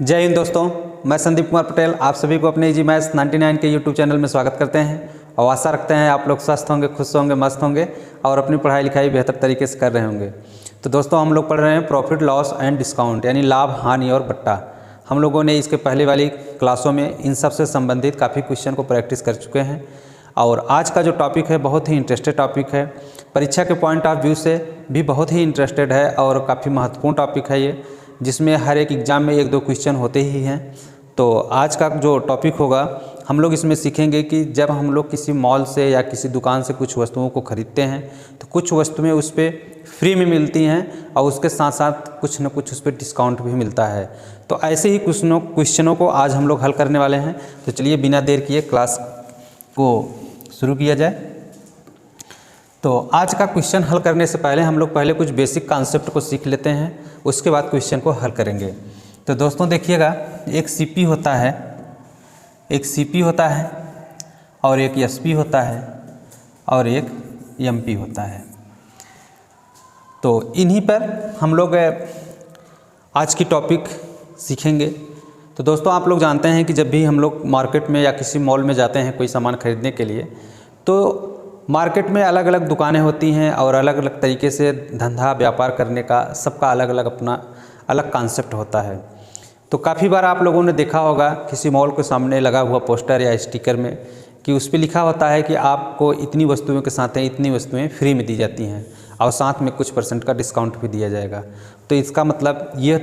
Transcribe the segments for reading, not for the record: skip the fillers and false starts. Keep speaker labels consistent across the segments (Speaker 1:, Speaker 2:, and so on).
Speaker 1: जय हिंद दोस्तों, मैं संदीप कुमार पटेल आप सभी को अपने इजी मैथ्स 99 के यूट्यूब चैनल में स्वागत करते हैं और आशा रखते हैं आप लोग स्वस्थ होंगे, खुश होंगे, मस्त होंगे और अपनी पढ़ाई लिखाई बेहतर तरीके से कर रहे होंगे। तो दोस्तों हम लोग पढ़ रहे हैं प्रॉफिट लॉस एंड डिस्काउंट यानी लाभ, हानि और बट्टा। हम लोगों ने इसके पहले वाली क्लासों में इन सब से संबंधित काफ़ी क्वेश्चन को प्रैक्टिस कर चुके हैं और आज का जो टॉपिक है बहुत ही इंटरेस्टेड टॉपिक है, परीक्षा के पॉइंट ऑफ व्यू से भी बहुत ही इंटरेस्टेड है और काफ़ी महत्वपूर्ण टॉपिक है ये, जिसमें हर एक एग्ज़ाम में एक दो क्वेश्चन होते ही हैं। तो आज का जो टॉपिक होगा हम लोग इसमें सीखेंगे कि जब हम लोग किसी मॉल से या किसी दुकान से कुछ वस्तुओं को ख़रीदते हैं तो कुछ वस्तुएं उस पर फ्री में मिलती हैं और उसके साथ साथ कुछ न कुछ उस पर डिस्काउंट भी मिलता है। तो ऐसे ही कुछ क्वेश्चनों को आज हम लोग हल करने वाले हैं। तो चलिए बिना देर किए क्लास को शुरू किया जाए। तो आज का क्वेश्चन हल करने से पहले हम लोग पहले कुछ बेसिक कॉन्सेप्ट को सीख लेते हैं, उसके बाद क्वेश्चन को हल करेंगे। तो दोस्तों देखिएगा, एक सीपी होता है, एक सीपी होता है और एक एसपी होता है और एक एमपी होता है। तो इन्हीं पर हम लोग आज की टॉपिक सीखेंगे। तो दोस्तों आप लोग जानते हैं कि जब भी हम लोग मार्केट में या किसी मॉल में जाते हैं कोई सामान खरीदने के लिए, तो मार्केट में अलग अलग दुकानें होती हैं और अलग अलग तरीके से धंधा व्यापार करने का सबका अलग अलग अपना अलग कॉन्सेप्ट होता है। तो काफ़ी बार आप लोगों ने देखा होगा किसी मॉल के सामने लगा हुआ पोस्टर या स्टिकर में कि उस पर लिखा होता है कि आपको इतनी वस्तुओं के साथ इतनी वस्तुएं फ्री में दी जाती हैं और साथ में कुछ % का डिस्काउंट भी दिया जाएगा। तो इसका मतलब ये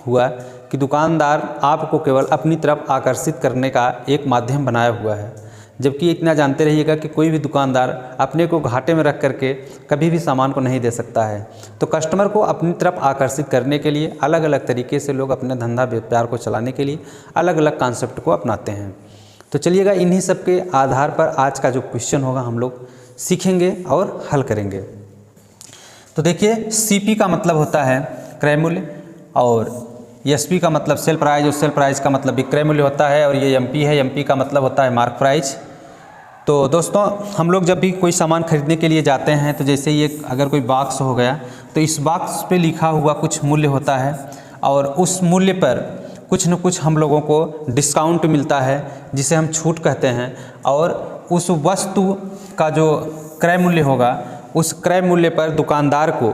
Speaker 1: हुआ कि दुकानदार आपको केवल अपनी तरफ आकर्षित करने का एक माध्यम बनाया हुआ है, जबकि इतना जानते रहिएगा कि कोई भी दुकानदार अपने को घाटे में रख करके कभी भी सामान को नहीं दे सकता है। तो कस्टमर को अपनी तरफ आकर्षित करने के लिए अलग अलग तरीके से लोग अपने धंधा व्यापार को चलाने के लिए अलग अलग कॉन्सेप्ट को अपनाते हैं। तो चलिएगा इन्हीं सब के आधार पर आज का जो क्वेश्चन होगा हम लोग सीखेंगे और हल करेंगे। तो देखिए, सीपी का मतलब होता है क्रय मूल्य और एसपी का मतलब सेल प्राइस और सेल प्राइस का मतलब विक्रय मूल्य होता है और ये एमपी है, एमपी का मतलब होता है मार्क प्राइस। तो दोस्तों हम लोग जब भी कोई सामान खरीदने के लिए जाते हैं तो जैसे ये अगर कोई बॉक्स हो गया तो इस बॉक्स पे लिखा हुआ कुछ मूल्य होता है और उस मूल्य पर कुछ न कुछ हम लोगों को डिस्काउंट मिलता है जिसे हम छूट कहते हैं। और उस वस्तु का जो क्रय मूल्य होगा उस क्रय मूल्य पर दुकानदार को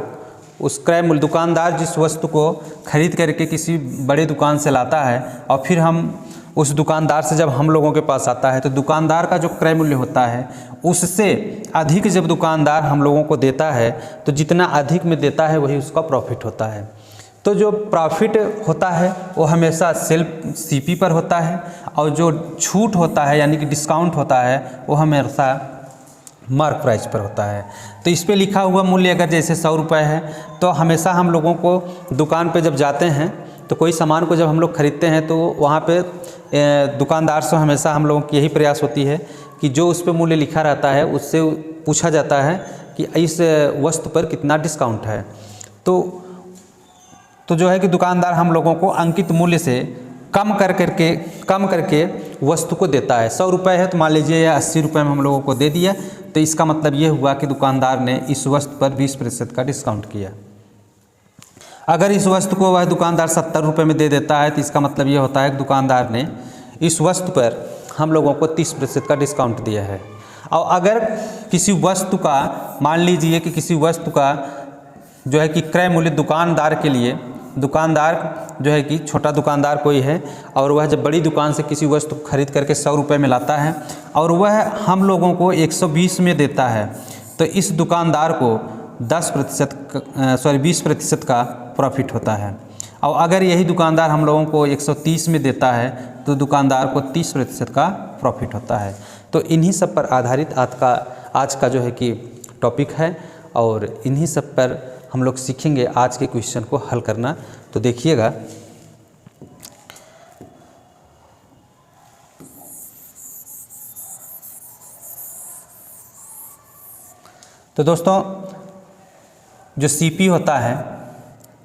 Speaker 1: दुकानदार जिस वस्तु को खरीद करके किसी बड़े दुकान से लाता है और फिर हम उस दुकानदार से जब हम लोगों के पास आता है तो दुकानदार का जो क्रय मूल्य होता है उससे अधिक जब दुकानदार हम लोगों को देता है तो जितना अधिक में देता है वही उसका प्रॉफिट होता है। तो जो प्रॉफिट होता है वो हमेशा सेल सीपी पर होता है और जो छूट होता है यानी कि डिस्काउंट होता है वो हमेशा मार्क प्राइस पर होता है। तो इस पे लिखा हुआ मूल्य अगर जैसे 100 रुपये है तो हमेशा हम लोगों को दुकान पे जब जाते हैं तो कोई सामान को जब हम लोग ख़रीदते हैं तो वहाँ पे दुकानदार से हमेशा हम लोगों की यही प्रयास होती है कि जो उस पे मूल्य लिखा रहता है उससे पूछा जाता है कि इस वस्तु पर कितना डिस्काउंट है। तो जो है कि दुकानदार हम लोगों को अंकित मूल्य से कम करके वस्तु को देता है। 100 रुपये है तो मान लीजिए या 80 रुपये में हम लोगों को दे दिया, तो इसका मतलब ये हुआ कि दुकानदार ने इस वस्तु पर 20% का डिस्काउंट किया। अगर इस वस्तु को वह दुकानदार 70 रुपये में दे देता है तो इसका मतलब ये होता है कि दुकानदार ने इस वस्तु पर हम लोगों को 30% का डिस्काउंट दिया है। और अगर किसी वस्तु का मान लीजिए कि किसी वस्तु का जो है कि क्रय मूल्य दुकानदार जो है कि छोटा दुकानदार कोई है और वह जब बड़ी दुकान से किसी वस्तु खरीद करके 100 रुपये में लाता है और वह हम लोगों को 120 में देता है, तो इस दुकानदार को 20% का प्रॉफिट होता है। और अगर यही दुकानदार हम लोगों को 130 में देता है तो दुकानदार को 30% का प्रॉफिट होता है। तो इन्हीं सब पर आधारित आज का जो है कि टॉपिक है और इन्हीं सब पर हम लोग सीखेंगे आज के क्वेश्चन को हल करना। तो देखिएगा, तो दोस्तों जो सीपी होता है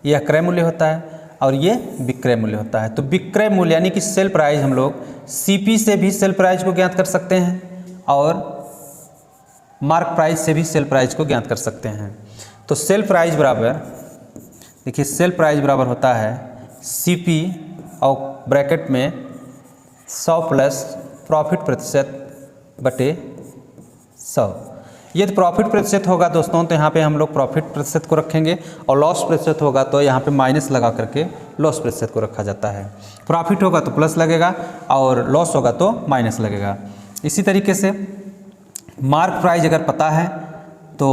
Speaker 1: यह क्रय मूल्य होता है और ये विक्रय मूल्य होता है। तो विक्रय मूल्य यानी कि सेल प्राइस हम लोग सीपी से भी सेल प्राइस को ज्ञात कर सकते हैं और मार्क प्राइस से भी सेल प्राइस को ज्ञात कर सकते हैं। तो सेल प्राइस बराबर, देखिए सेल प्राइस बराबर होता है सीपी और ब्रैकेट में 100 प्लस प्रॉफिट प्रतिशत बटे 100। यदि प्रॉफिट प्रतिशत होगा दोस्तों तो यहाँ पे हम लोग प्रॉफिट प्रतिशत को रखेंगे, और लॉस प्रतिशत होगा तो यहाँ पे माइनस लगा करके लॉस प्रतिशत को रखा जाता है। प्रॉफिट होगा तो प्लस लगेगा और लॉस होगा तो माइनस लगेगा। इसी तरीके से मार्क प्राइस अगर पता है तो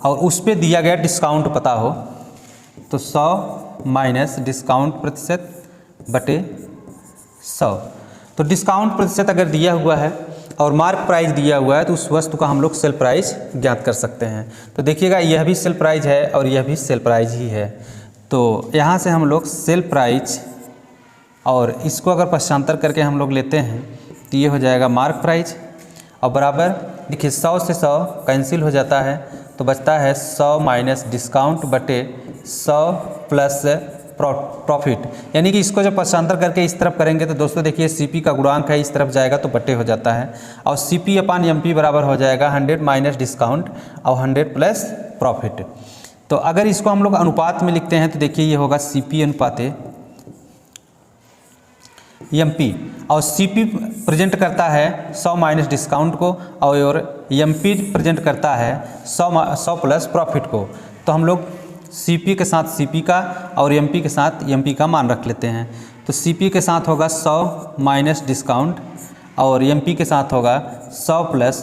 Speaker 1: और उस पर दिया गया डिस्काउंट पता हो तो 100 माइनस डिस्काउंट प्रतिशत बटे 100। तो डिस्काउंट प्रतिशत अगर दिया हुआ है और मार्क प्राइस दिया हुआ है तो उस वस्तु का हम लोग सेल प्राइस ज्ञात कर सकते हैं। तो देखिएगा यह भी सेल प्राइस है और यह भी सेल प्राइस ही है। तो यहाँ से हम लोग सेल प्राइस और इसको अगर पक्षांतर करके हम लोग लेते हैं तो ये हो जाएगा मार्क प्राइस, और बराबर देखिए 100 से 100 कैंसिल हो जाता है तो बचता है 100 माइनस डिस्काउंट बटे 100 प्लस प्रॉफिट। यानी कि इसको जब पक्षांतर करके इस तरफ करेंगे तो दोस्तों देखिए सीपी का गुणांक है, इस तरफ जाएगा तो बटे हो जाता है, और सीपी अपान एमपी बराबर हो जाएगा 100 माइनस डिस्काउंट और 100 प्लस प्रॉफिट। तो अगर इसको हम लोग अनुपात में लिखते हैं तो देखिए ये होगा सीपी अनुपात एमपी, और सीपी प्रेजेंट करता है 100 माइनस डिस्काउंट को और एमपी प्रेजेंट करता है 100 प्लस प्रॉफिट को। तो हम लोग सीपी के साथ सीपी का और एमपी के साथ एमपी का मान रख लेते हैं। तो सीपी के साथ होगा 100 माइनस डिस्काउंट और एमपी के साथ होगा 100 प्लस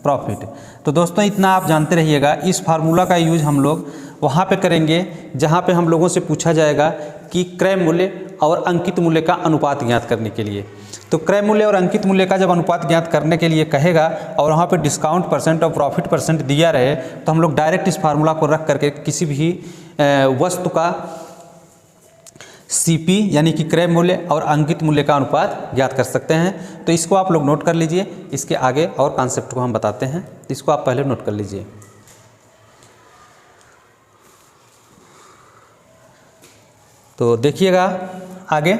Speaker 1: प्रॉफिट। तो दोस्तों इतना आप जानते रहिएगा। इस फार्मूला का यूज हम लोग वहाँ पे करेंगे जहाँ पे हम लोगों से पूछा जाएगा कि क्रय मूल्य और अंकित मूल्य का अनुपात ज्ञात करने के लिए। तो क्रय मूल्य और अंकित मूल्य का जब अनुपात ज्ञात करने के लिए कहेगा और वहाँ पे डिस्काउंट परसेंट और प्रॉफिट परसेंट दिया रहे तो हम लोग डायरेक्ट इस फार्मूला को रख करके किसी भी वस्तु का सीपी यानी कि क्रय मूल्य और अंकित मूल्य का अनुपात ज्ञात कर सकते हैं। तो इसको आप लोग नोट कर लीजिए, इसके आगे और कॉन्सेप्ट को हम बताते हैं, इसको आप पहले नोट कर लीजिए। तो देखिएगा आगे,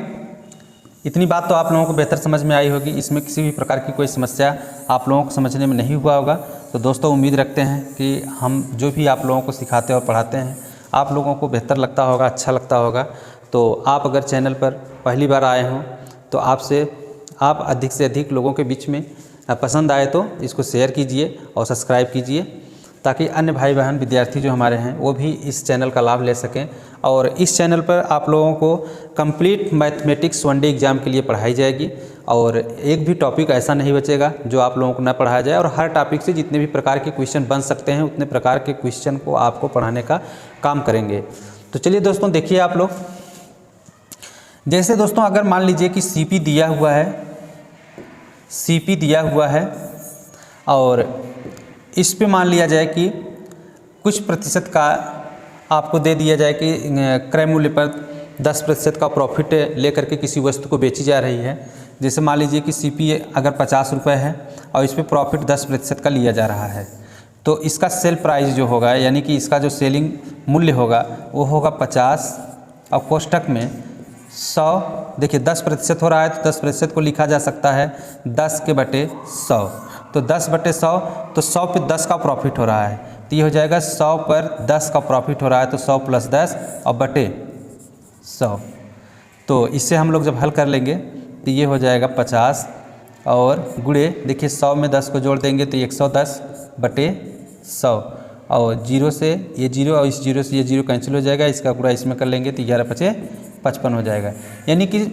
Speaker 1: इतनी बात तो आप लोगों को बेहतर समझ में आई होगी, इसमें किसी भी प्रकार की कोई समस्या आप लोगों को समझने में नहीं हुआ होगा। तो दोस्तों उम्मीद रखते हैं कि हम जो भी आप लोगों को सिखाते और पढ़ाते हैं आप लोगों को बेहतर लगता होगा, अच्छा लगता होगा। तो आप अगर चैनल पर पहली बार आए हों तो आप अधिक से अधिक लोगों के बीच में पसंद आए तो इसको शेयर कीजिए और सब्सक्राइब कीजिए, ताकि अन्य भाई बहन विद्यार्थी जो हमारे हैं वो भी इस चैनल का लाभ ले सकें। और इस चैनल पर आप लोगों को कंप्लीट मैथमेटिक्स वनडे एग्ज़ाम के लिए पढ़ाई जाएगी, और एक भी टॉपिक ऐसा नहीं बचेगा जो आप लोगों को न पढ़ाया जाए, और हर टॉपिक से जितने भी प्रकार के क्वेश्चन बन सकते हैं उतने प्रकार के क्वेश्चन को आपको पढ़ाने का काम करेंगे। तो चलिए दोस्तों देखिए आप लोग, जैसे दोस्तों अगर मान लीजिए कि सीपी दिया हुआ है और इस पे मान लिया जाए कि कुछ प्रतिशत का आपको दे दिया जाए कि क्रय मूल्य पर 10% का प्रॉफिट लेकर के किसी वस्तु को बेची जा रही है। जैसे मान लीजिए कि सीपी अगर 50 रुपये है और इस पे प्रॉफिट 10% का लिया जा रहा है, तो इसका सेल प्राइस जो होगा यानी कि इसका जो सेलिंग मूल्य होगा वो होगा 50 और कोष्टक में 100। देखिए 10% हो रहा है तो 10% को लिखा जा सकता है 10 के बटे 100। तो 10 बटे 100 तो 100 पे 10 का प्रॉफिट हो रहा है, तो ये हो जाएगा 100 पर 10 का प्रॉफिट हो रहा है तो 100 प्लस 10 और बटे 100। तो इससे हम लोग जब हल कर लेंगे तो ये हो जाएगा 50 और गुणे देखिए 100 में 10 को जोड़ देंगे तो 110 बटे 100, और 0 से ये 0 और इस 0 से ये 0 कैंसिल हो जाएगा, इसका गुणा इसमें कर लेंगे तो 11 पचे 55 हो जाएगा। यानी कि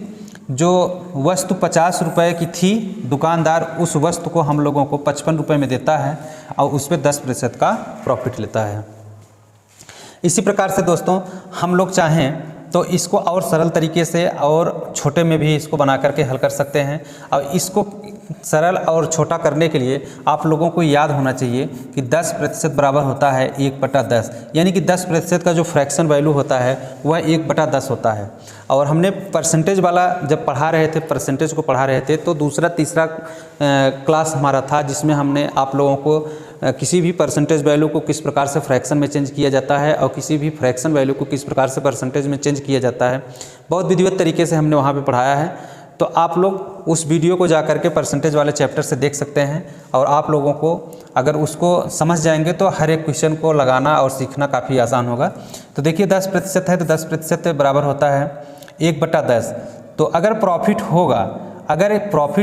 Speaker 1: जो वस्तु 50 रुपये की थी दुकानदार उस वस्तु को हम लोगों को 55 रुपये में देता है और उस पर 10% का प्रॉफिट लेता है। इसी प्रकार से दोस्तों हम लोग चाहें तो इसको और सरल तरीके से और छोटे में भी इसको बना करके हल कर सकते हैं। और इसको सरल और छोटा करने के लिए आप लोगों को याद होना चाहिए कि 10% बराबर होता है 1/10, यानी कि 10% का जो फ्रैक्शन वैल्यू होता है वह 1/10 होता है। और हमने परसेंटेज वाला जब पढ़ा रहे थे, परसेंटेज को पढ़ा रहे थे, तो दूसरा तीसरा क्लास हमारा था जिसमें हमने आप लोगों को किसी भी परसेंटेज वैल्यू को किस प्रकार से फ्रैक्शन में चेंज किया जाता है और किसी भी फ्रैक्शन वैल्यू को किस प्रकार से परसेंटेज में चेंज किया जाता है, बहुत विधिवत तरीके से हमने वहाँ पे पढ़ाया है। तो आप लोग उस वीडियो को जा कर के परसेंटेज वाले चैप्टर से देख सकते हैं, और आप लोगों को अगर उसको समझ जाएंगे तो हर एक क्वेश्चन को लगाना और सीखना काफ़ी आसान होगा। तो देखिए 10% है तो 10% बराबर होता है 1/10। तो अगर प्रॉफिट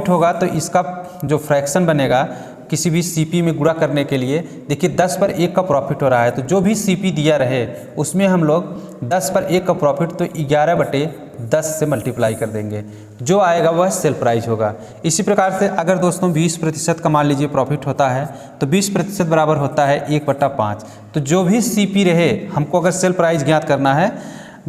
Speaker 1: होगा तो इसका जो फ्रैक्शन बनेगा किसी भी सीपी में गुणा करने के लिए, देखिए 10 पर 1 का प्रॉफिट हो रहा है, तो जो भी सीपी दिया रहे उसमें हम लोग 10 पर 1 का प्रॉफिट तो 11/10 से मल्टीप्लाई कर देंगे, जो आएगा वह सेल प्राइस होगा। इसी प्रकार से अगर दोस्तों 20% का मान लीजिए प्रॉफिट होता है तो 20% बराबर होता है 1/5। तो जो भी सीपी रहे, हमको अगर सेल प्राइस ज्ञात करना है,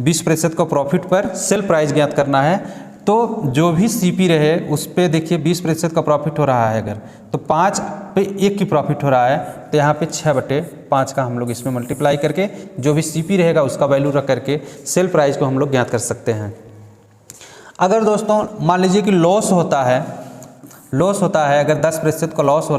Speaker 1: 20% का प्रॉफिट पर सेल प्राइस ज्ञात करना है, तो जो भी सीपी रहे उस पे देखिए 20% का प्रॉफिट हो रहा है अगर, तो 5 पे 1 की प्रॉफिट हो रहा है, तो यहाँ पे 6/5 का हम लोग इसमें मल्टीप्लाई करके जो भी सीपी रहेगा उसका वैल्यू रख करके सेल प्राइस को हम लोग ज्ञात कर सकते हैं। अगर दोस्तों मान लीजिए कि लॉस होता है, अगर 10% का लॉस हो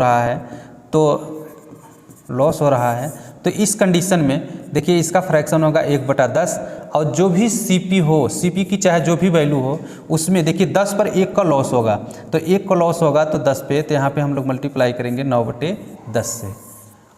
Speaker 1: रहा है तो इस कंडीशन में देखिए इसका फ्रैक्शन होगा 1/10, और जो भी सीपी की चाहे जो भी वैल्यू हो उसमें देखिए 10 पर 1 का लॉस होगा, तो 1 का लॉस होगा तो 10 पे, तो यहाँ पे हम लोग मल्टीप्लाई करेंगे 9/10 से।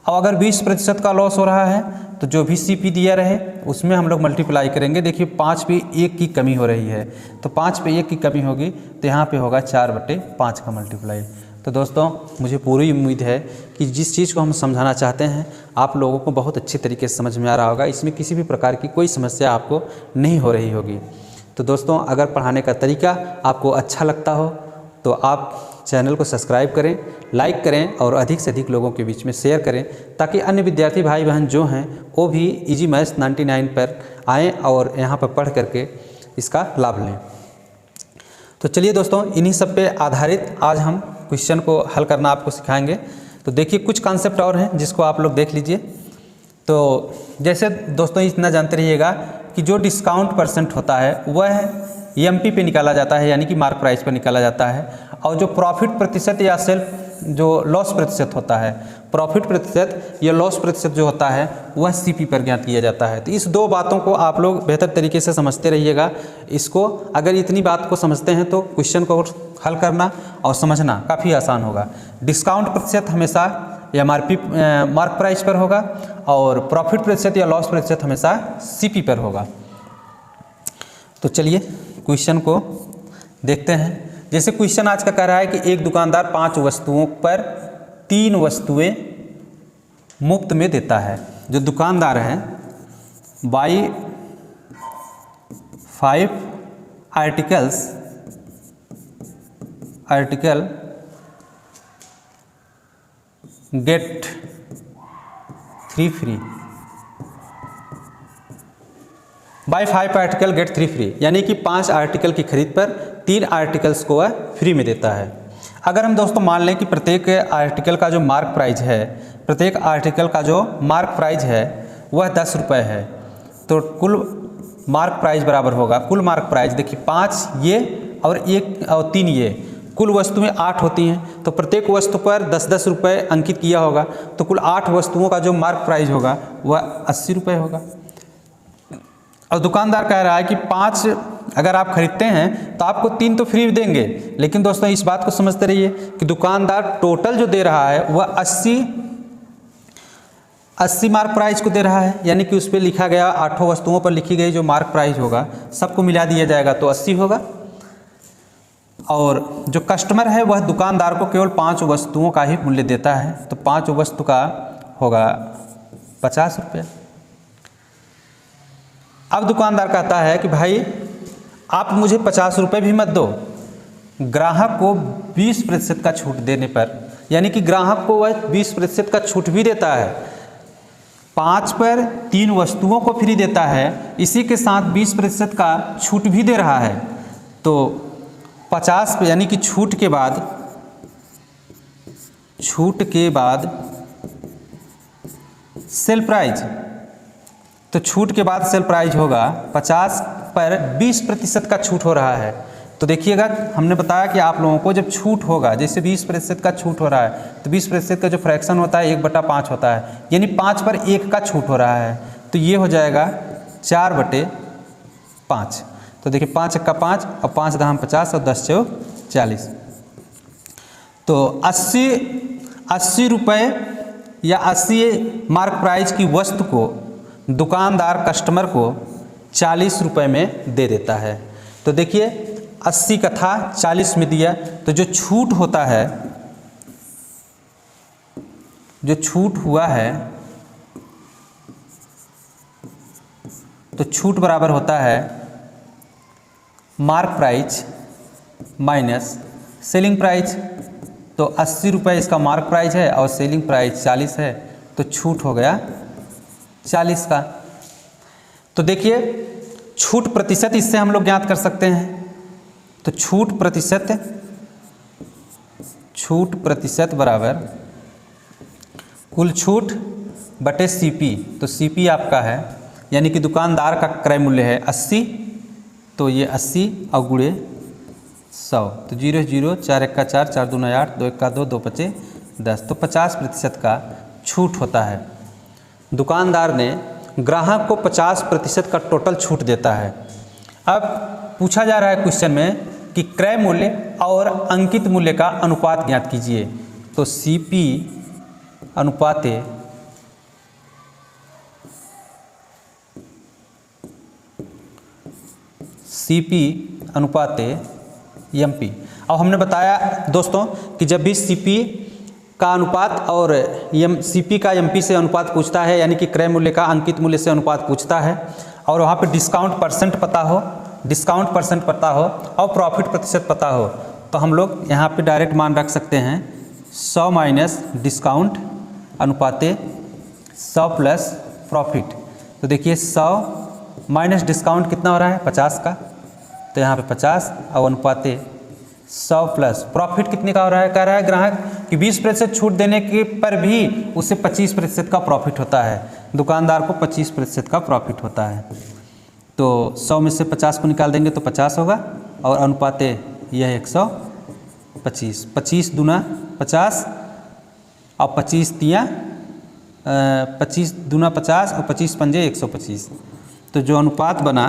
Speaker 1: और अगर 20% का लॉस हो रहा है तो जो भी सीपी दिया रहे उसमें हम लोग मल्टीप्लाई करेंगे, देखिए 5 पे 1 की कमी हो रही है, तो 5 पे 1 की कमी होगी तो यहाँ पे होगा 4/5 का मल्टीप्लाई। तो दोस्तों मुझे पूरी उम्मीद है कि जिस चीज़ को हम समझाना चाहते हैं आप लोगों को बहुत अच्छी तरीके से समझ में आ रहा होगा, इसमें किसी भी प्रकार की कोई समस्या आपको नहीं हो रही होगी। तो दोस्तों अगर पढ़ाने का तरीका आपको अच्छा लगता हो तो आप चैनल को सब्सक्राइब करें, लाइक करें और अधिक से अधिक लोगों के बीच में शेयर करें, ताकि अन्य विद्यार्थी भाई बहन जो हैं वो भी इजी मैथ्स 99 पर आएँ और यहाँ पर पढ़ करके इसका लाभ लें। तो चलिए दोस्तों इन्हीं सब पे आधारित आज हम क्वेश्चन को हल करना आपको सिखाएंगे। तो देखिए कुछ कॉन्सेप्ट और हैं जिसको आप लोग देख लीजिए। तो जैसे दोस्तों इतना जानते रहिएगा कि जो डिस्काउंट परसेंट होता है वह एमपी पे निकाला जाता है, यानी कि मार्क प्राइस पर निकाला जाता है, और जो प्रॉफिट प्रतिशत या जो लॉस प्रतिशत होता है, प्रॉफिट प्रतिशत या लॉस प्रतिशत जो होता है वह सीपी पर ज्ञात किया जाता है। तो इस दो बातों को आप लोग बेहतर तरीके से समझते रहिएगा। इसको अगर इतनी बात को समझते हैं तो क्वेश्चन को हल करना और समझना काफ़ी आसान होगा। डिस्काउंट प्रतिशत हमेशा एमआरपी मार्क प्राइस पर होगा और प्रॉफिट प्रतिशत या लॉस प्रतिशत हमेशा सीपी पर होगा। तो चलिए क्वेश्चन को देखते हैं। जैसे क्वेश्चन आज का कह रहा है कि एक दुकानदार 5 वस्तुओं पर 3 वस्तुएं मुफ्त में देता है। जो दुकानदार है buy 5 article get 3 free, buy 5 article get 3 free, यानी कि 5 आर्टिकल की खरीद पर 3 आर्टिकल्स को वह फ्री में देता है। अगर हम दोस्तों मान लें कि प्रत्येक आर्टिकल का जो मार्क प्राइस है वह 10 रुपये है, तो कुल मार्क प्राइस बराबर होगा, कुल मार्क प्राइस देखिए 5 ये और 1 और 3 ये, कुल वस्तुएं 8 होती हैं, तो प्रत्येक वस्तु पर 10-10 रुपये अंकित किया होगा, तो कुल 8 वस्तुओं का जो मार्क प्राइस होगा वह 80 रुपये होगा। और दुकानदार कह रहा है कि 5 अगर आप खरीदते हैं तो आपको 3 तो फ्री देंगे, लेकिन दोस्तों इस बात को समझते रहिए कि दुकानदार टोटल जो दे रहा है वह 80 मार्क प्राइस को दे रहा है, यानी कि उस पर लिखा गया 8 वस्तुओं पर लिखी गई जो मार्क प्राइस होगा सबको मिला दिया जाएगा तो 80 होगा। और जो कस्टमर है वह दुकानदार को केवल 5 वस्तुओं का ही मूल्य देता है, तो 5 वस्तु का होगा 50 रुपये। अब दुकानदार कहता है कि भाई आप मुझे 50 रुपये भी मत दो, ग्राहक को 20% का छूट देने पर, यानी कि ग्राहक को वह 20% का छूट भी देता है, 5 पर 3 वस्तुओं को फ्री देता है, इसी के साथ 20% का छूट भी दे रहा है, तो 50 पे यानी कि छूट के बाद सेल प्राइस, तो छूट के बाद सेल प्राइस होगा 50 पर 20% का छूट हो रहा है। तो देखिएगा हमने बताया कि आप लोगों को जब छूट होगा, जैसे 20% का छूट हो रहा है तो 20% का जो फ्रैक्शन होता है 1/5 होता है, यानी 5 पर 1 का छूट हो रहा है, तो ये हो जाएगा 4/5। तो देखिए 5 × 5 और 5 × 50 और 10 × 40, तो 80 रुपये या 80 मार्क प्राइस की वस्तु को दुकानदार कस्टमर को 40 रुपये में दे देता है। तो देखिए 80 का था 40 में दिया, तो जो छूट होता है, जो छूट हुआ है, तो छूट बराबर होता है mark price minus selling price. तो 80 रुपये इसका मार्क प्राइस है और सेलिंग प्राइस 40 है, तो छूट हो गया 40 का। तो देखिए छूट प्रतिशत इससे हम लोग ज्ञात कर सकते हैं। तो छूट प्रतिशत बराबर कुल छूट बटे सीपी। तो सीपी आपका है यानी कि दुकानदार का क्रय मूल्य है 80, तो ये 80 और गुणे 100, तो 0 0 4 1 का 4 4 2 8 2 1 का 2 2 5 10, तो 50% का छूट होता है। दुकानदार ने ग्राहक को 50% का टोटल छूट देता है। अब पूछा जा रहा है क्वेश्चन में कि क्रय मूल्य और अंकित मूल्य का अनुपात ज्ञात कीजिए। तो सीपी अनुपाते एमपी। अब हमने बताया दोस्तों कि जब भी सीपी का अनुपात और सीपी का एमपी से अनुपात पूछता है, यानी कि क्रय मूल्य का अंकित मूल्य से अनुपात पूछता है, और वहाँ पे डिस्काउंट परसेंट पता हो और प्रॉफिट प्रतिशत पता हो, तो हम लोग यहाँ पे डायरेक्ट मान रख सकते हैं 100 माइनस डिस्काउंट अनुपाते 100 प्लस प्रॉफिट। तो देखिए 100 माइनस डिस्काउंट कितना हो रहा है 50 का, तो यहाँ पे 50 और अनुपाते 100 प्लस प्रॉफिट कितने का हो रहा है, कह रहा है ग्राहक कि 20% छूट देने के पर भी उसे 25% का प्रॉफिट होता है, दुकानदार को 25% का प्रॉफिट होता है। तो 100 में से 50 को निकाल देंगे तो 50 होगा, और अनुपाते यह 125, 25 दूना 50 और 25 तिया 25 दूना 50 और 25 पंजे 125, तो जो अनुपात बना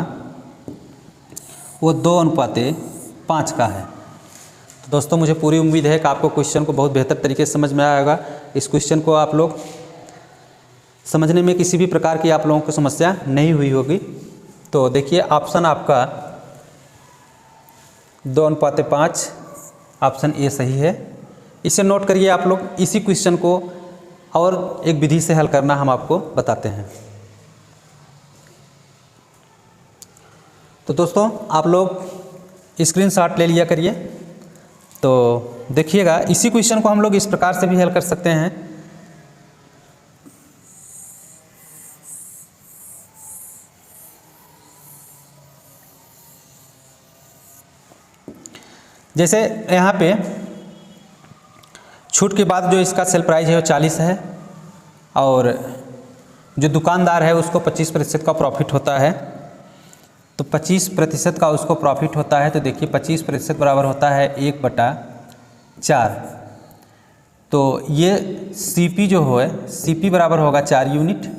Speaker 1: वो 2:5 का है। तो दोस्तों मुझे पूरी उम्मीद है कि आपको क्वेश्चन को बहुत बेहतर तरीके से समझ में आया होगा। इस क्वेश्चन को आप लोग समझने में किसी भी प्रकार की आप लोगों को समस्या नहीं हुई होगी। तो देखिए ऑप्शन आपका 2:5 ऑप्शन ए सही है। इसे नोट करिए आप लोग। इसी क्वेश्चन को और एक विधि से हल करना हम आपको बताते हैं। तो दोस्तों आप लोग स्क्रीनशॉट ले लिया करिए। तो देखिएगा इसी क्वेश्चन को हम लोग इस प्रकार से भी हल कर सकते हैं। जैसे यहाँ पे छूट के बाद जो इसका सेल प्राइस है वो 40 है, और जो दुकानदार है उसको 25% का प्रॉफिट होता है। तो 25% का उसको प्रॉफिट होता है। तो देखिए 25% बराबर होता है 1/4। तो ये सीपी जो है सीपी बराबर होगा 4 यूनिट,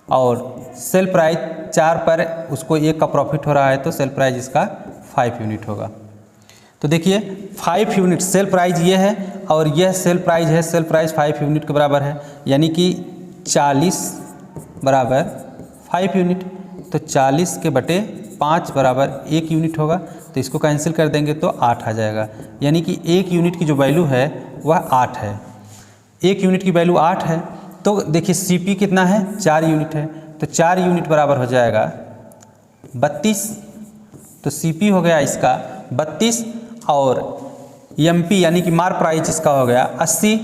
Speaker 1: और सेल प्राइस 4 पर उसको 1 का प्रॉफिट हो रहा है, तो सेल प्राइस इसका 5 यूनिट होगा। तो देखिए 5 यूनिट सेल प्राइस ये है, और यह सेल प्राइस है, सेल प्राइस 5 यूनिट के बराबर है, यानी कि 40 बराबर 5 यूनिट। तो 40 के बटे 5 बराबर 1 यूनिट होगा। तो इसको कैंसिल कर देंगे तो 8 आ जाएगा, यानी कि 1 यूनिट की जो वैल्यू है वह 8 है। 1 यूनिट की वैल्यू 8 है। तो देखिए सीपी कितना है 4 यूनिट है, तो 4 यूनिट बराबर हो जाएगा 32। तो सीपी हो गया इसका 32, और एमपी यानी कि मार्क प्राइस इसका हो गया 80।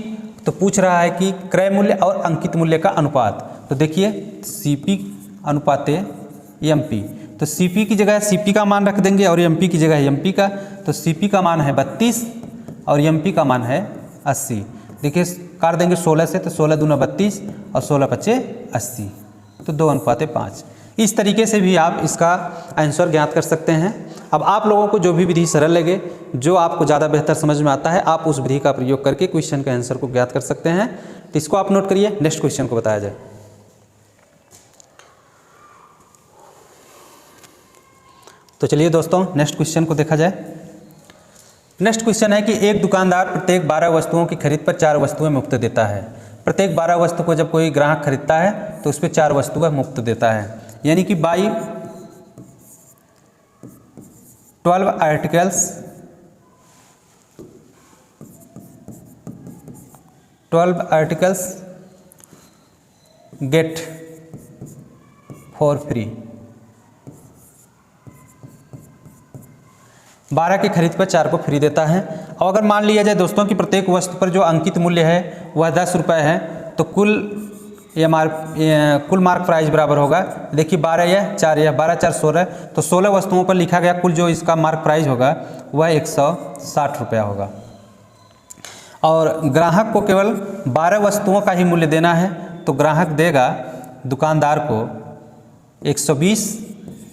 Speaker 1: तो पूछ रहा है कि क्रय मूल्य और अंकित मूल्य का अनुपात। तो देखिए सीपी अनुपाते एमपी, तो सीपी की जगह सीपी का मान रख देंगे और एमपी की जगह एमपी का। तो सीपी का मान है 32 और एमपी का मान है 80। देखिए काट देंगे 16 से, तो 16 दूना 32 और 16 पच्चे 80, तो 2:5। इस तरीके से भी आप इसका आंसर ज्ञात कर सकते हैं। अब आप लोगों को जो भी विधि सरल लगे, जो आपको ज़्यादा बेहतर समझ में आता है, आप उस विधि का प्रयोग करके क्वेश्चन के आंसर को ज्ञात कर सकते हैं। तो इसको आप नोट करिए। नेक्स्ट क्वेश्चन को बताया जाए। तो चलिए दोस्तों नेक्स्ट क्वेश्चन को देखा जाए। नेक्स्ट क्वेश्चन है कि एक दुकानदार प्रत्येक 12 वस्तुओं की खरीद पर 4 वस्तुएं मुफ्त देता है। प्रत्येक 12 वस्तु को जब कोई ग्राहक खरीदता है तो उस पर 4 वस्तुएं मुफ्त देता है, यानी कि by 12 articles, 12 articles get for free. 12 की खरीद पर 4 को फ्री देता है। और अगर मान लिया जाए दोस्तों कि प्रत्येक वस्तु पर जो अंकित मूल्य है वह 10 रुपये है, तो कुल मार्क प्राइस बराबर होगा, देखिए 12 या 4 या 12 4 16, तो 16 वस्तुओं पर लिखा गया कुल जो इसका मार्क प्राइस होगा वह 160 रुपया होगा। और ग्राहक को केवल 12 वस्तुओं का ही मूल्य देना है, तो ग्राहक देगा दुकानदार को 120,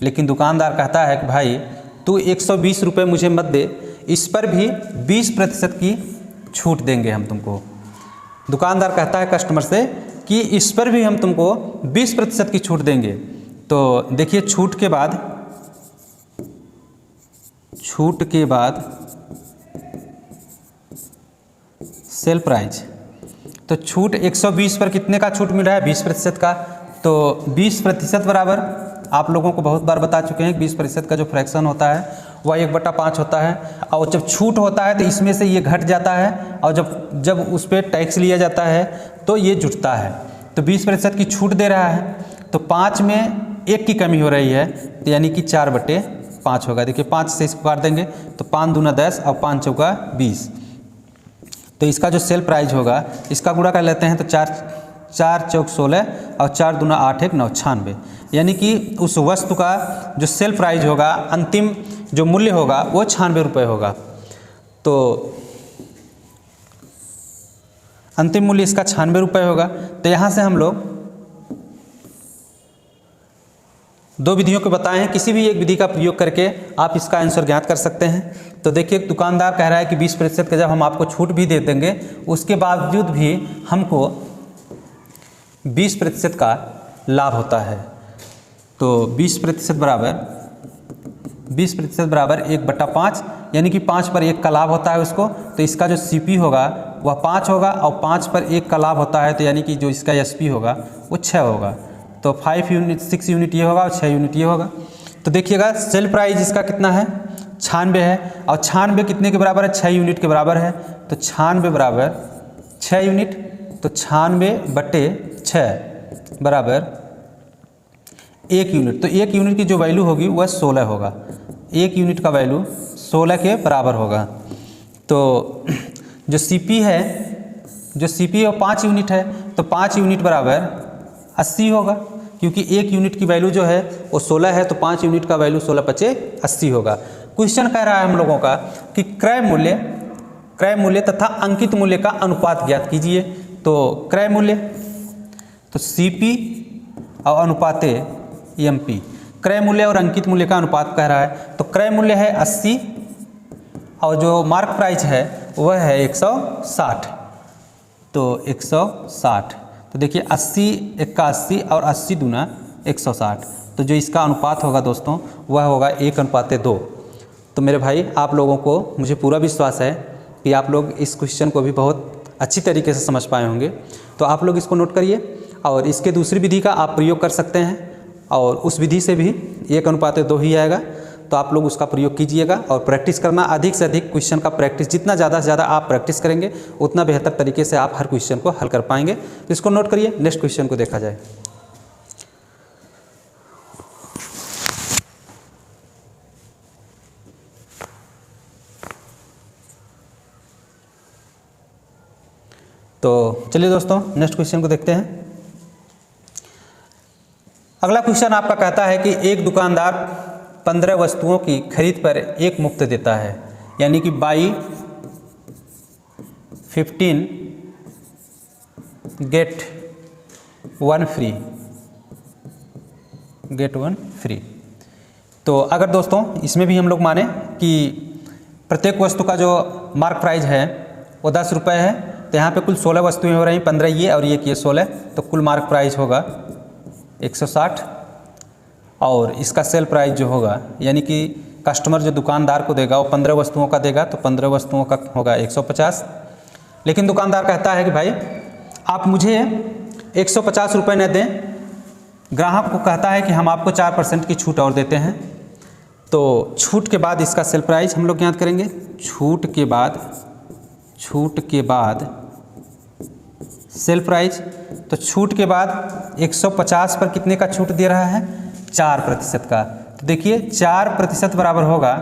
Speaker 1: लेकिन दुकानदार कहता है कि भाई तू 120 रुपये मुझे मत दे, इस पर भी 20% की छूट देंगे हम तुमको। दुकानदार कहता है कस्टमर से कि इस पर भी हम तुमको 20% की छूट देंगे। तो देखिए छूट के बाद सेल प्राइस, तो छूट 120 पर कितने का छूट मिल रहा है? 20% का। तो 20% बराबर आप लोगों को बहुत बार बता चुके हैं कि 20% का जो फ्रैक्शन होता है वह 1/5 होता है, और जब छूट होता है तो इसमें से ये घट जाता है, और जब उस पर टैक्स लिया जाता है तो ये जुटता है। तो 20% की छूट दे रहा है, तो 5 में 1 की कमी हो रही है, तो यानी कि 4/5 होगा। देखिए 5 से इसको काट देंगे तो 5 दूना 10 और 5 चौका 20, तो इसका जो सेल प्राइस होगा इसका गुणा कर लेते हैं, तो 4 चौक 16 और 4 दूना 8 1 9 96, यानी कि उस वस्तु का जो सेल प्राइस होगा, अंतिम जो मूल्य होगा वो 96 रुपये होगा। तो अंतिम मूल्य इसका 96 रुपये होगा। तो यहाँ से हम लोग 2 विधियों को बताए हैं, किसी भी एक विधि का प्रयोग करके आप इसका आंसर ज्ञात कर सकते हैं। तो देखिए दुकानदार कह रहा है कि 20% का जब हम आपको छूट भी दे देंगे, उसके बावजूद भी हमको 20% का लाभ होता है। तो 20% बराबर 1/5, यानी कि 5 पर 1 का लाभ होता है उसको। तो इसका जो CP होगा वह 5 होगा, और 5 पर 1 का लाभ होता है, तो यानी कि जो इसका SP होगा वो 6 होगा। तो 6 यूनिट ये होगा और 6 यूनिट ये होगा। तो देखिएगा सेल प्राइस इसका कितना है? 96 है, और 96 कितने के बराबर है? 6 यूनिट के बराबर है। तो 96 बराबर 6 यूनिट, तो 96/6 बराबर 1 यूनिट। तो 1 यूनिट की जो वैल्यू होगी वह 16 होगा। 1 यूनिट का वैल्यू 16 के बराबर होगा। तो जो CP है, जो CP है 5 यूनिट है, तो 5 यूनिट बराबर 80 होगा, क्योंकि 1 यूनिट की वैल्यू जो है वो 16 है, तो 5 यूनिट का वैल्यू 16 × 5 = 80 होगा। क्वेश्चन कह रहा है हम लोगों का कि क्रय मूल्य तथा अंकित मूल्य का अनुपात ज्ञात कीजिए। तो क्रय मूल्य, तो CP और अनुपाते MP, क्रय मूल्य और अंकित मूल्य का अनुपात कह रहा है। तो क्रय मूल्य है 80 और जो मार्क प्राइस है वह है 160, तो 160। तो देखिए 80 × 80 और 80 दूना 160, तो जो इसका अनुपात होगा दोस्तों वह होगा 1/2। तो मेरे भाई आप लोगों को मुझे पूरा विश्वास है कि आप लोग इस क्वेश्चन को भी बहुत अच्छी तरीके से समझ पाए होंगे। तो आप लोग इसको नोट करिए, और इसके दूसरी विधि का आप प्रयोग कर सकते हैं, और उस विधि से भी 1/2 ही आएगा। तो आप लोग उसका प्रयोग कीजिएगा और प्रैक्टिस करना, अधिक से अधिक क्वेश्चन का प्रैक्टिस, जितना ज़्यादा से ज़्यादा आप प्रैक्टिस करेंगे उतना बेहतर तरीके से आप हर क्वेश्चन को हल कर पाएंगे। तो इसको नोट करिए, नेक्स्ट क्वेश्चन को देखा जाए। तो चलिए दोस्तों नेक्स्ट क्वेश्चन को देखते हैं। अगला क्वेश्चन आपका कहता है कि एक दुकानदार 15 वस्तुओं की खरीद पर 1 मुफ्त देता है, यानी कि बाई 15 गेट 1 फ्री। तो अगर दोस्तों इसमें भी हम लोग माने कि प्रत्येक वस्तु का जो मार्क प्राइस है वो 10 रुपये है, तो यहाँ पे कुल 16 वस्तुएं हो रही हैं, 15 ये और ये 16, तो कुल मार्क प्राइस होगा 160। और इसका सेल प्राइस जो होगा, यानी कि कस्टमर जो दुकानदार को देगा वो 15 वस्तुओं का देगा, तो 15 वस्तुओं का होगा 150। लेकिन दुकानदार कहता है कि भाई आप मुझे 150 रुपये न दें, ग्राहक को कहता है कि हम आपको 4% की छूट और देते हैं। तो छूट के बाद इसका सेल प्राइस हम लोग ज्ञात करेंगे। छूट के बाद सेल प्राइस, तो छूट के बाद 150 पर कितने का छूट दे रहा है? 4% का। तो देखिए 4% बराबर होगा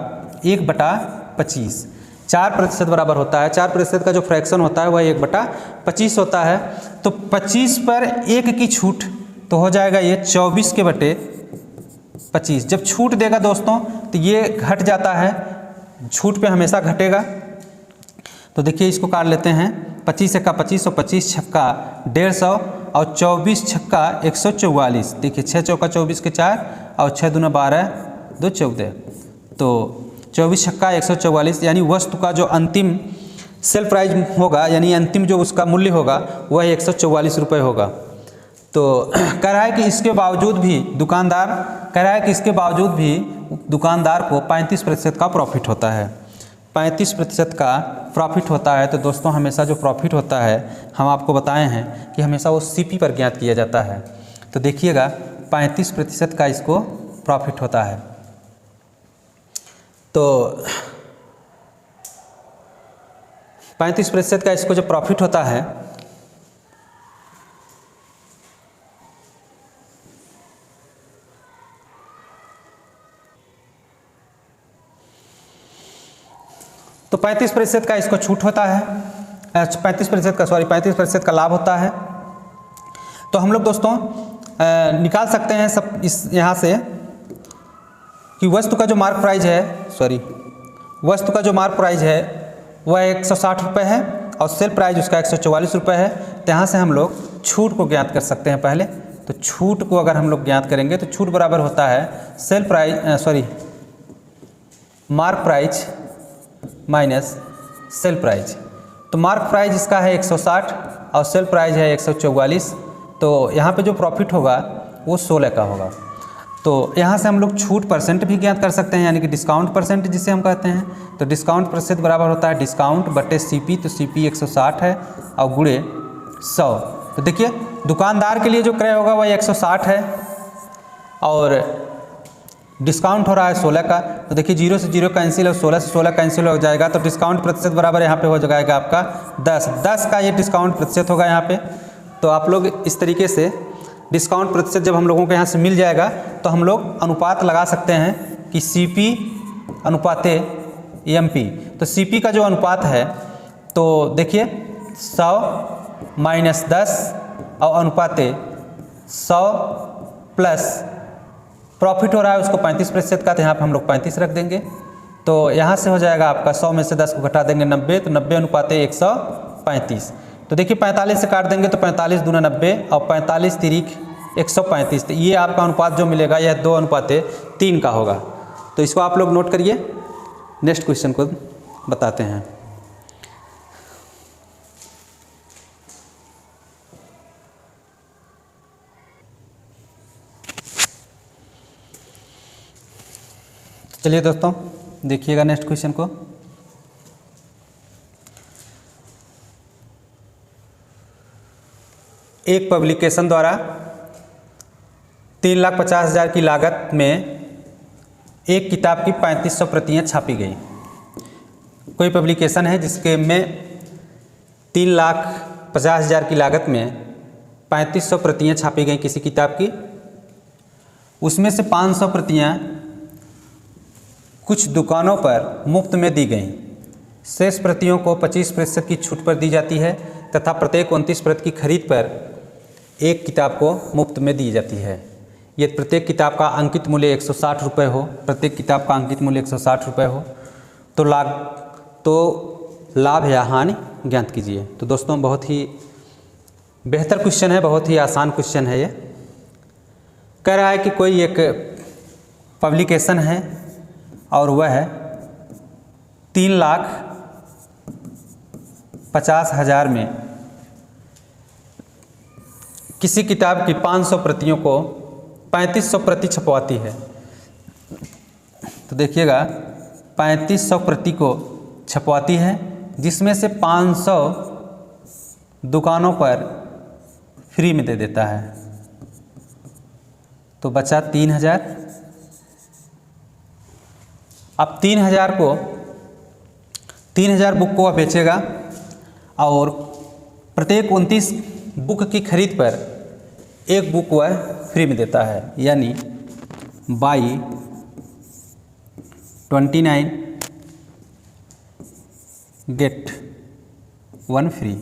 Speaker 1: 1/25। 4% बराबर होता है, 4% का जो फ्रैक्शन होता है वह 1/25 होता है। तो 25 पर 1 की छूट तो हो जाएगा ये 24/25। जब छूट देगा दोस्तों तो ये घट जाता है, छूट पे हमेशा घटेगा। तो देखिए इसको काट लेते हैं। 25 का 25 और 25 छक्का 150 और 24 छक्का 144। देखिए 6 चौका 24 के 4 और 6 दूना 12 2 14। तो 24 छक्का 144, यानी वस्तु का जो अंतिम सेल प्राइस होगा, यानी अंतिम जो उसका मूल्य होगा वह 144 रुपये होगा। तो कह रहा है कि इसके बावजूद भी दुकानदार को 35% का प्रॉफिट होता है। 35% का प्रॉफिट होता है। तो दोस्तों हमेशा जो प्रॉफिट होता है हम आपको बताए हैं कि हमेशा वो सीपी पर ज्ञात किया जाता है। तो देखिएगा 35% का इसको प्रॉफिट होता है। तो 35% का इसको जो प्रॉफिट होता है तो 35% का इसको छूट होता है, 35% का लाभ होता है। तो हम लोग दोस्तों निकाल सकते हैं सब इस यहाँ से कि वस्तु का जो मार्क प्राइस है वह 160 रुपये है और सेल प्राइस उसका 144 रुपये है। तो यहाँ से हम लोग छूट को ज्ञात कर सकते हैं पहले। तो छूट को अगर हम लोग ज्ञात करेंगे तो छूट बराबर होता है mark price minus sale price. तो मार्क प्राइस इसका है 160 और सेल प्राइस है 144। तो यहाँ पे जो प्रॉफिट होगा वो 16 का होगा। तो यहाँ से हम लोग छूट परसेंट भी ज्ञात कर सकते हैं, यानी कि डिस्काउंट परसेंट जिसे हम कहते हैं। तो डिस्काउंट परसेंट बराबर होता है डिस्काउंट बटे सीपी। तो सीपी 160 है और गुणे 100। तो देखिए दुकानदार के लिए जो क्रय होगा वह 160 है और डिस्काउंट हो रहा है 16 का। तो देखिए 0 से 0 कैंसिल और 16 से 16 कैंसिल हो जाएगा। तो डिस्काउंट प्रतिशत बराबर यहाँ पे हो जाएगा आपका 10 का ये डिस्काउंट प्रतिशत होगा यहाँ पे। तो आप लोग इस तरीके से डिस्काउंट प्रतिशत जब हम लोगों को यहाँ से मिल जाएगा तो हम लोग अनुपात लगा सकते हैं कि सीपी अनुपाते एमपी। तो सीपी का जो अनुपात है तो देखिए 100 माइनस 10 और अनुपाते 100 प्लस प्रॉफिट हो रहा है उसको 35% का। तो यहाँ पे हम लोग 35 रख देंगे। तो यहाँ से हो जाएगा आपका 100 में से 10 को घटा देंगे 90। तो 90 अनुपाते 135। तो देखिए 45 से काट देंगे तो 45 दूना 90 और 45 तिरिक 135। तो ये आपका अनुपात जो मिलेगा यह 2:3 का होगा। तो इसको आप लोग नोट करिए। नेक्स्ट क्वेश्चन को बताते हैं। चलिए दोस्तों देखिएगा नेक्स्ट क्वेश्चन को। एक पब्लिकेशन द्वारा 3,50,000 की लागत में एक किताब की 3500 प्रतियाँ छापी गई। कोई पब्लिकेशन है जिसके में 3,50,000 की लागत में 3500 प्रतियाँ छापी गई किसी किताब की। उसमें से 500 प्रतियाँ कुछ दुकानों पर मुफ्त में दी गईं। शेष प्रतियों को 25% की छूट पर दी जाती है तथा प्रत्येक 29% की खरीद पर एक किताब को मुफ्त में दी जाती है। ये प्रत्येक किताब का अंकित मूल्य 160 रुपये हो, प्रत्येक किताब का अंकित मूल्य 160 रुपये हो तो लाभ या हानि ज्ञात कीजिए। तो दोस्तों बहुत ही बेहतर क्वेश्चन है, बहुत ही आसान क्वेश्चन है। ये कह रहा है कि कोई एक पब्लिकेशन है और वह है 3,50,000 में किसी किताब की 500 प्रतियों को 3500 प्रति छपवाती है। तो देखिएगा 3500 प्रति को छपवाती है जिसमें से 500 दुकानों पर फ्री में दे देता है। तो बचा 3,000 अब 3000 बुक को वह बेचेगा और प्रत्येक 29 बुक की खरीद पर एक बुक वह फ्री में देता है, यानी buy 29 get 1 free,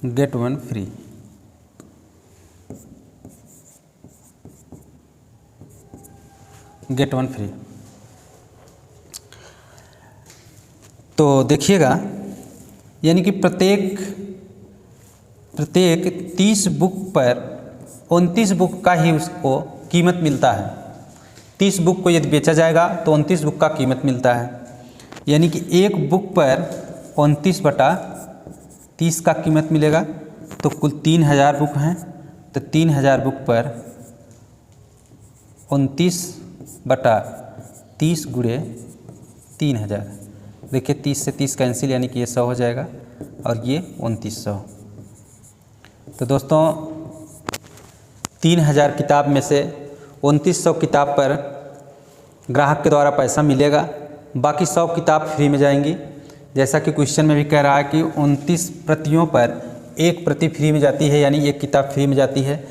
Speaker 1: get 1 free. Get 1 free. तो देखिएगा, यानी कि प्रत्येक 30 बुक पर 29 बुक का ही उसको कीमत मिलता है। 30 बुक को यदि बेचा जाएगा तो 29 बुक का कीमत मिलता है, यानी कि एक बुक पर 29/30 का कीमत मिलेगा। तो कुल 3000 बुक हैं, तो 3000 बुक पर 29/30 गुणे 3000। देखिए 30 से 30 कैंसिल, यानी कि ये 100 हो जाएगा और ये 2900। तो दोस्तों 3000 किताब में से 2900 किताब पर ग्राहक के द्वारा पैसा मिलेगा, बाकी 100 किताब फ्री में जाएंगी। जैसा कि क्वेश्चन में भी कह रहा है कि 29 प्रतियों पर एक प्रति फ्री में जाती है, यानी एक किताब फ्री में जाती है।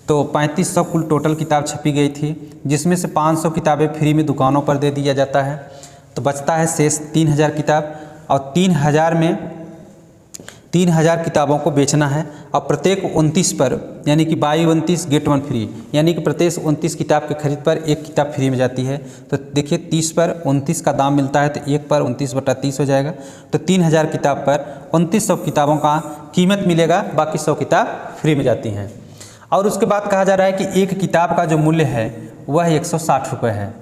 Speaker 1: तो 3500 कुल टोटल किताब छपी गई थी, जिसमें से 500 किताबें फ्री में दुकानों पर दे दिया जाता है। तो बचता है शेष 3000 किताब, और 3000 किताबों को बेचना है। और प्रत्येक 29 पर, यानी कि बाई 29 गेट 1 फ्री, यानी कि प्रत्येक 29 किताब के खरीद पर एक किताब फ्री में जाती है। तो देखिए 30 पर 29 का दाम मिलता है, तो 1 पर 29/30 हो जाएगा। तो 3000 किताब पर 2900 किताबों का कीमत मिलेगा, बाकी 100 किताब फ्री में जाती हैं। और उसके बाद कहा जा रहा है कि एक किताब का जो मूल्य है वह 160 रुपये है,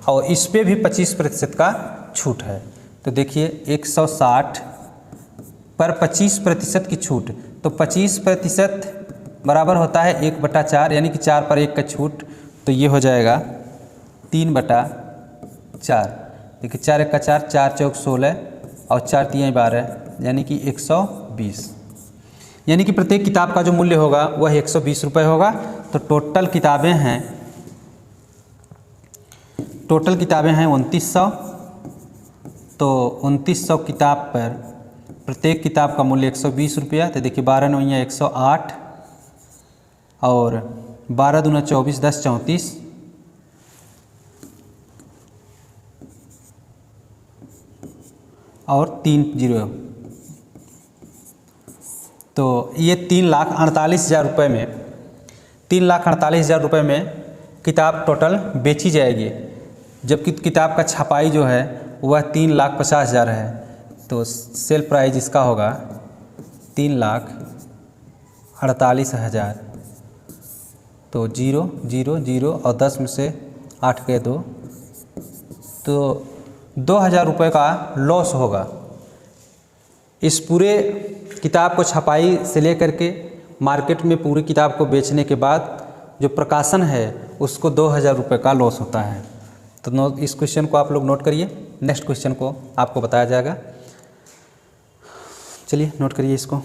Speaker 1: और इस पर भी 25% का छूट है। तो देखिए 160 पर 25% की छूट, तो 25% बराबर होता है 1/4, यानी कि 4 पर 1 का छूट। तो ये हो जाएगा 3/4। देखिए 4 1 का 4, 4 चौक 16 और 4 3 12, यानी कि 120। यानी कि प्रत्येक किताब का जो मूल्य होगा वह 120 रुपये होगा। तो टोटल किताबें हैं 2900। तो 2900 किताब पर प्रत्येक किताब का मूल्य 120 रुपया। तो देखिए 12 9 108 और 12 दूना 24, 10 34 और 3 0। तो ये 3,48,000 रुपये में 3,48,000 रुपये में किताब टोटल बेची जाएगी, जबकि किताब का छपाई जो है वह 3,50,000 है। तो सेल प्राइस इसका होगा 3,48,000। तो 0 0 0 और 10 में से 8 गए 2, तो 2,000 रुपये का लॉस होगा। इस पूरे किताब को छपाई से लेकर के मार्केट में पूरी किताब को बेचने के बाद जो प्रकाशन है उसको 2,000 रुपये का लॉस होता है। तो इस क्वेश्चन को आप लोग नोट करिए, नेक्स्ट क्वेश्चन को आपको बताया जाएगा। चलिए नोट करिए इसको।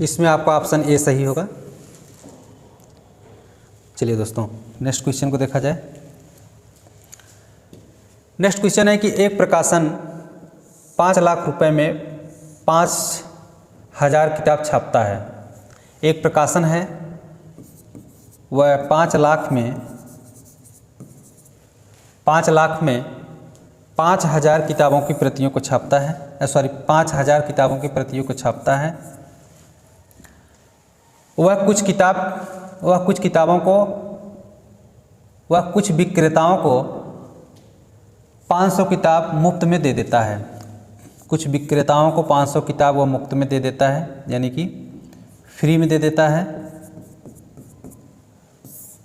Speaker 1: इसमें आपका ऑप्शन ए सही होगा। चलिए दोस्तों नेक्स्ट क्वेश्चन को देखा जाए। नेक्स्ट क्वेश्चन है कि एक प्रकाशन 5 लाख रुपए में 5,000 किताब छापता है। एक प्रकाशन है वह 5 लाख में 5,000 किताबों की प्रतियों को छापता है, 5,000 किताबों की प्रतियों को छापता है। वह कुछ विक्रेताओं को 500 किताब मुफ्त में दे देता है। कुछ विक्रेताओं को 500 किताब वह मुफ्त में दे देता है, यानी कि फ्री में दे देता है।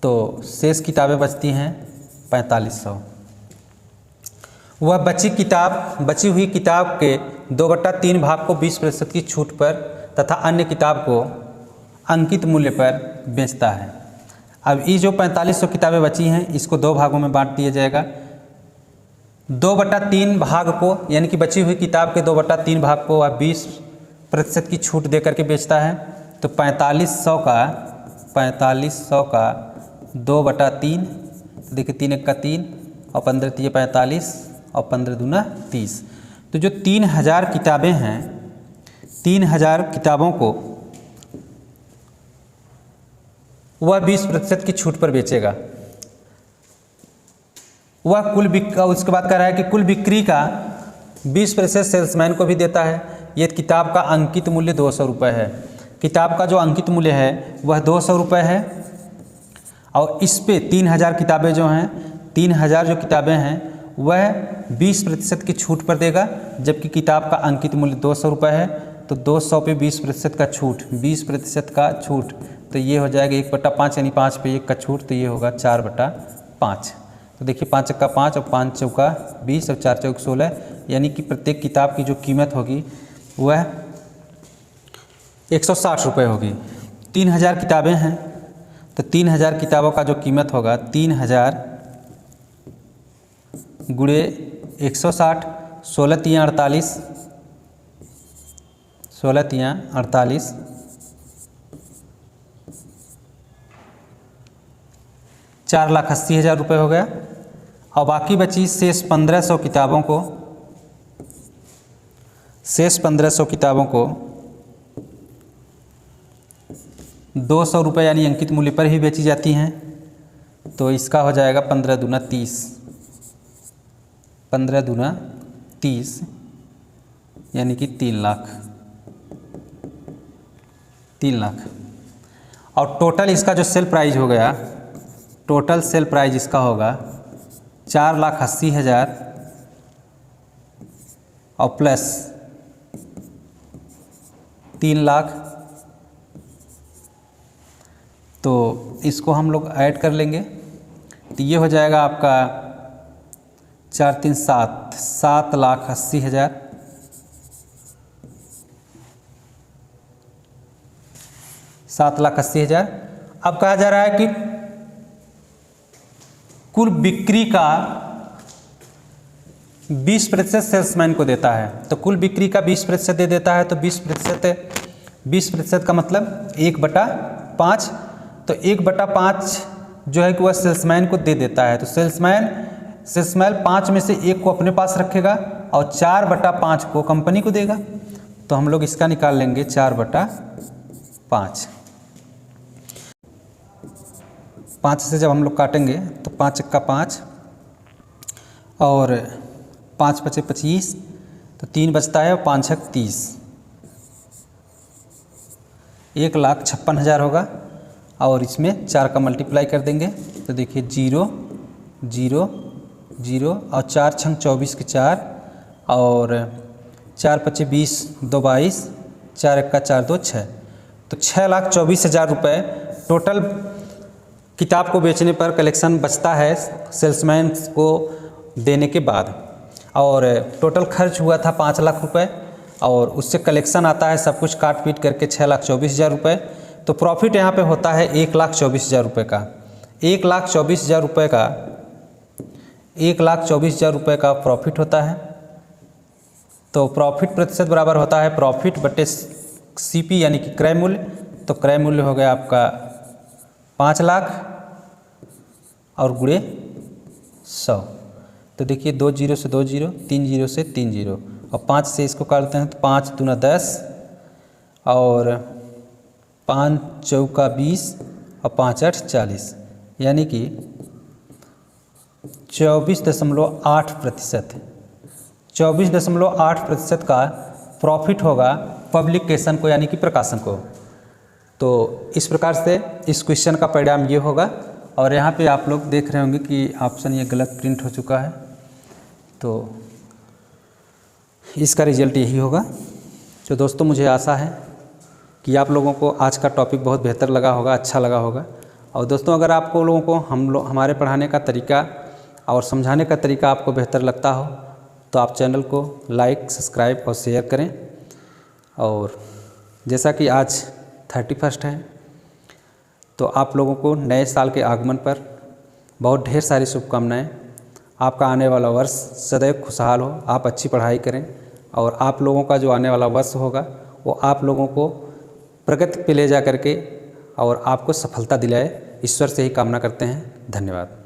Speaker 1: तो शेष किताबें बचती हैं 4500। वह बची हुई किताब के 2/3 भाग को 20% की छूट पर तथा अन्य किताब को अंकित मूल्य पर बेचता है। अब ये जो 4500 किताबें बची हैं इसको 2 भागों में बांट दिया जाएगा। 2/3 भाग को, यानी कि बची हुई किताब के 2/3 भाग को वह 20% की छूट दे करके बेचता है। तो 4500 का 2/3, तो देखिए 3 × 3 और 15 × 45 और 15 दूना 30। तो जो 3000 किताबें हैं, 3000 किताबों को वह 20% की छूट पर बेचेगा। वह उसके बाद कह रहा है कि कुल बिक्री का 20% सेल्समैन को भी देता है। ये किताब का अंकित मूल्य 200 रुपये है। किताब का जो अंकित मूल्य है वह 200 रुपये है और इस पे 3000 किताबें जो हैं, 3000 जो किताबें हैं वह 20% की छूट पर देगा, जबकि किताब का अंकित मूल्य 200 रुपये है। तो 200 पे 20% का छूट, 20% का छूट, तो ये हो जाएगा 1/5 यानी 5 पे 1 का छूट, तो ये होगा 4/5। तो देखिए 5 × 5 और 5 चौका 20 और 4 चौक 16, यानी कि प्रत्येक किताब की जो कीमत होगी वह 160 रुपये होगी। 3000 किताबें हैं तो 3000 किताबों का जो कीमत होगा 3000 गुणे 160, 16 × 48, 16 × 48, 4,80,000 रुपये हो गया। और बाकी बची शेष 1500 किताबों को, शेष 1500 किताबों को 200 रुपये यानी अंकित मूल्य पर ही बेची जाती हैं। तो इसका हो जाएगा 15 दूना 30, 15 दूना 30 यानी कि 3 लाख, 3 लाख। और टोटल इसका जो सेल प्राइस हो गया, टोटल सेल प्राइस इसका होगा 4,80,000 और प्लस 3 लाख। तो इसको हम लोग ऐड कर लेंगे तो ये हो जाएगा आपका 4 3 7, 7,80,000, 7,80,000। अब कहा जा रहा है कि कुल बिक्री का 20% सेल्समैन को देता है। तो कुल बिक्री का 20% दे देता है, तो 20% का मतलब 1/5। तो 1/5 जो है कि वह सेल्समैन को दे देता है। तो सेल्समैन 5 में से 1 को अपने पास रखेगा और 4/5 को कंपनी को देगा। तो हम लोग इसका निकाल लेंगे 4/5। 5 से जब हम लोग काटेंगे तो 5 × 5 और 5 × 5 = 25, तो 3 बचता है और 5 × 30, 1,56,000 होगा। और इसमें 4 का मल्टीप्लाई कर देंगे तो देखिए 0 0 0 और 4 × 24 के 4 और 4 × 5 = 20, 2 22, 4 × 1 = 4, 2 6। तो 6,24,000 रुपये टोटल किताब को बेचने पर कलेक्शन बचता है सेल्समैन को देने के बाद। और टोटल खर्च हुआ था 5 लाख रुपए और उससे कलेक्शन आता है सब कुछ काट पीट करके 6,24,000 रुपये। तो प्रॉफिट यहाँ पे होता है 1,24,000 रुपये का, 1,24,000 रुपये का, 1,24,000 रुपये का प्रॉफिट होता है। तो प्रॉफिट प्रतिशत बराबर होता है प्रॉफिट बटे सीपी यानी कि क्रय मूल्य। तो क्रय मूल्य हो गया आपका 5 लाख और गुणे 100। तो देखिए 2 0 से 2 0, 3 0 से 3 0 और 5 से इसको काटते हैं तो 5 दूना 10 और 5 चौका 20 और 5 8 40, यानी कि 24.8%, 24.8% का प्रॉफिट होगा पब्लिकेशन को यानी कि प्रकाशन को। तो इस प्रकार से इस क्वेश्चन का परिणाम ये होगा। और यहाँ पे आप लोग देख रहे होंगे कि ऑप्शन ये गलत प्रिंट हो चुका है, तो इसका रिजल्ट यही होगा। तो दोस्तों मुझे आशा है कि आप लोगों को आज का टॉपिक बहुत बेहतर लगा होगा, अच्छा लगा होगा। और दोस्तों अगर आपको लोगों को हमारे पढ़ाने का तरीका और समझाने का तरीका आपको बेहतर लगता हो तो आप चैनल को लाइक, सब्सक्राइब और शेयर करें। और जैसा कि आज 31 है तो आप लोगों को नए साल के आगमन पर बहुत ढेर सारी शुभकामनाएं। आपका आने वाला वर्ष सदैव खुशहाल हो, आप अच्छी पढ़ाई करें और आप लोगों का जो आने वाला वर्ष होगा वो आप लोगों को प्रगति पे ले जा करके और आपको सफलता दिलाए। ईश्वर से ही कामना करते हैं। धन्यवाद।